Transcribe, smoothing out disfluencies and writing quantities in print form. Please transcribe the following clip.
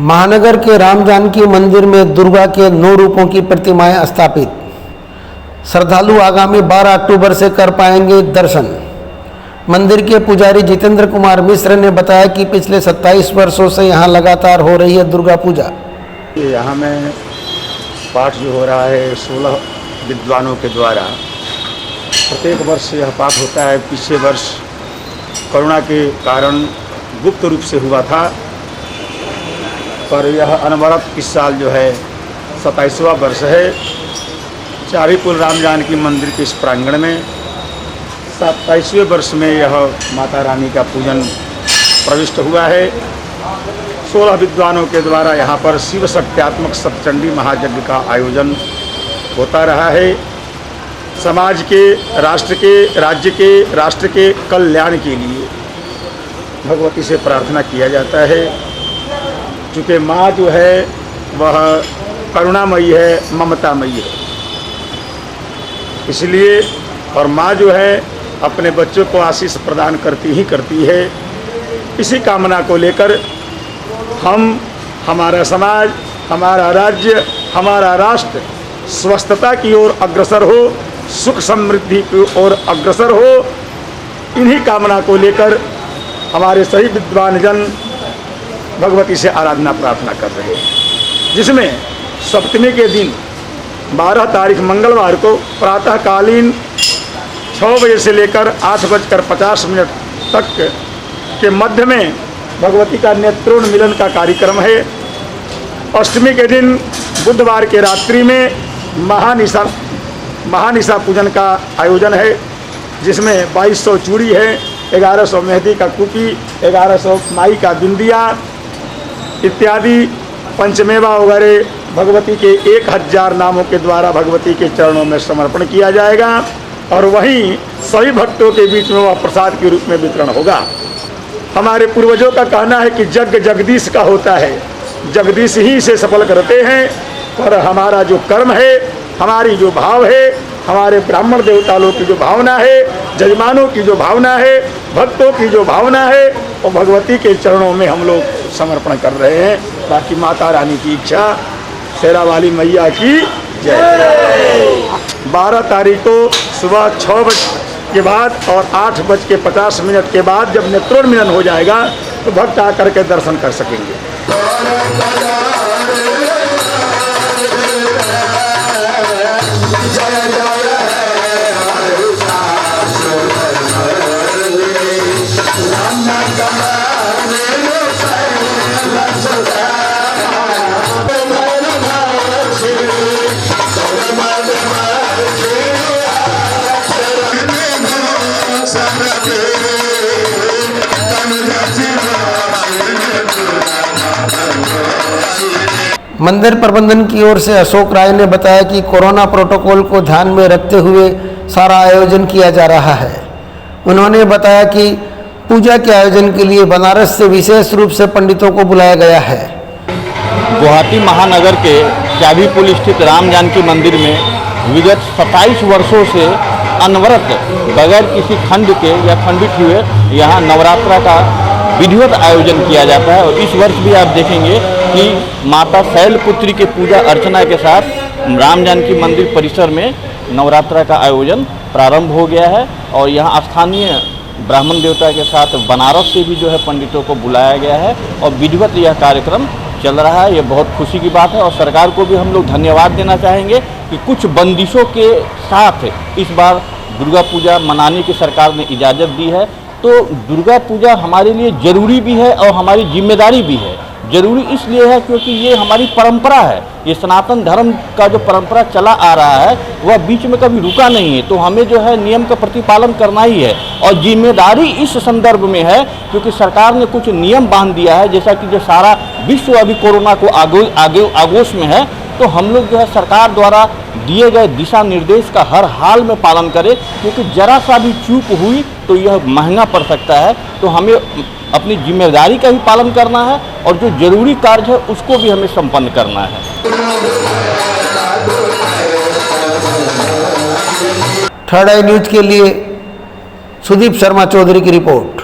महानगर के राम जानकी मंदिर में दुर्गा के 9 रूपों की प्रतिमाएं स्थापित। श्रद्धालु आगामी 12 अक्टूबर से कर पाएंगे दर्शन। मंदिर के पुजारी जितेंद्र कुमार मिश्र ने बताया कि पिछले 27 वर्षों से यहां लगातार हो रही है दुर्गा पूजा। यहाँ में पाठ जो हो रहा है 16 विद्वानों के द्वारा प्रत्येक वर्ष यह पाठ होता है। पिछले वर्ष कोरोना के कारण गुप्त रूप से हुआ था, पर यह अनवरत इस साल जो है 27वां वर्ष है। चारीपुर राम जानकी मंदिर के इस प्रांगण में 27वें वर्ष में यह माता रानी का पूजन प्रविष्ट हुआ है। 16 विद्वानों के द्वारा यहाँ पर शिव शक्त्यात्मक सप्तचंडी महायज्ञ का आयोजन होता रहा है। समाज के, राष्ट्र के, राज्य के, राष्ट्र के कल्याण के लिए भगवती से प्रार्थना किया जाता है। चूँकि माँ जो है वह करुणामयी है, ममतामयी है, इसलिए और माँ जो है अपने बच्चों को आशीष प्रदान करती ही करती है। इसी कामना को लेकर हम, हमारा समाज, हमारा राज्य, हमारा राष्ट्र स्वस्थता की ओर अग्रसर हो, सुख समृद्धि की ओर अग्रसर हो, इन्हीं कामना को लेकर हमारे सही विद्वान जन भगवती से आराधना प्रार्थना कर रहे हैं। जिसमें सप्तमी के दिन 12 तारीख मंगलवार को प्रातःकालीन 6 बजे से लेकर 8:50 तक के मध्य में भगवती का नेत्रोन मिलन का कार्यक्रम है। अष्टमी के दिन बुधवार के रात्रि में महानिशा पूजन का आयोजन है, जिसमें 2200 चूड़ी है, 1100 मेहंदी का कुकी, 1100 माई का बिंदिया इत्यादि पंचमेवा वगैरह भगवती के 1000 नामों के द्वारा भगवती के चरणों में समर्पण किया जाएगा और वहीं सभी भक्तों के बीच में वह प्रसाद के रूप में वितरण होगा। हमारे पूर्वजों का कहना है कि यज्ञ जगदीश का होता है, जगदीश ही इसे सफल करते हैं। पर हमारा जो कर्म है, हमारी जो भाव है, हमारे ब्राह्मण देवता लोग की जो भावना है, जजमानों की जो भावना है, भक्तों की जो भावना है, वो भगवती के चरणों में हम लोग समर्पण कर रहे हैं। बाकी माता रानी की इच्छा, शेरा वाली मैया की जय। 12 तारीख को सुबह 6 बजे के बाद और 8:50 के बाद जब नेत्रोन मिलन हो जाएगा तो भक्त आकर के दर्शन कर सकेंगे। मंदिर प्रबंधन की ओर से अशोक राय ने बताया कि कोरोना प्रोटोकॉल को ध्यान में रखते हुए सारा आयोजन किया जा रहा है। उन्होंने बताया कि पूजा के आयोजन के लिए बनारस से विशेष रूप से पंडितों को बुलाया गया है। गुवाहाटी महानगर के चाबीपुल स्थित राम जानकी मंदिर में विगत 27 वर्षों से अनवरत बगैर किसी खंड के या खंडित हुए यहाँ नवरात्रा का विधिवत आयोजन किया जाता है। और इस वर्ष भी आप देखेंगे कि माता शैलपुत्री के पूजा अर्चना के साथ राम जानकी मंदिर परिसर में नवरात्रा का आयोजन प्रारंभ हो गया है। और यहाँ स्थानीय ब्राह्मण देवता के साथ बनारस से भी जो है पंडितों को बुलाया गया है और विधिवत यह कार्यक्रम चल रहा है। ये बहुत खुशी की बात है और सरकार को भी हम लोग धन्यवाद देना चाहेंगे कि कुछ बंदिशों के साथ इस बार दुर्गा पूजा मनाने की सरकार ने इजाज़त दी है। तो दुर्गा पूजा हमारे लिए ज़रूरी भी है और हमारी जिम्मेदारी भी है। ज़रूरी इसलिए है क्योंकि ये हमारी परंपरा है, ये सनातन धर्म का जो परंपरा चला आ रहा है वह बीच में कभी रुका नहीं है। तो हमें जो है नियम का प्रतिपालन करना ही है और जिम्मेदारी इस संदर्भ में है क्योंकि सरकार ने कुछ नियम बांध दिया है। जैसा कि जो सारा विश्व अभी कोरोना को आगोश में है, तो हम लोग जो है सरकार द्वारा दिए गए दिशा निर्देश का हर हाल में पालन करें, क्योंकि जरा सा भी चूक हुई तो यह महंगा पड़ सकता है। तो हमें अपनी जिम्मेदारी का भी पालन करना है और जो जरूरी कार्य है उसको भी हमें संपन्न करना है। थर्ड आई न्यूज के लिए सुदीप शर्मा चौधरी की रिपोर्ट।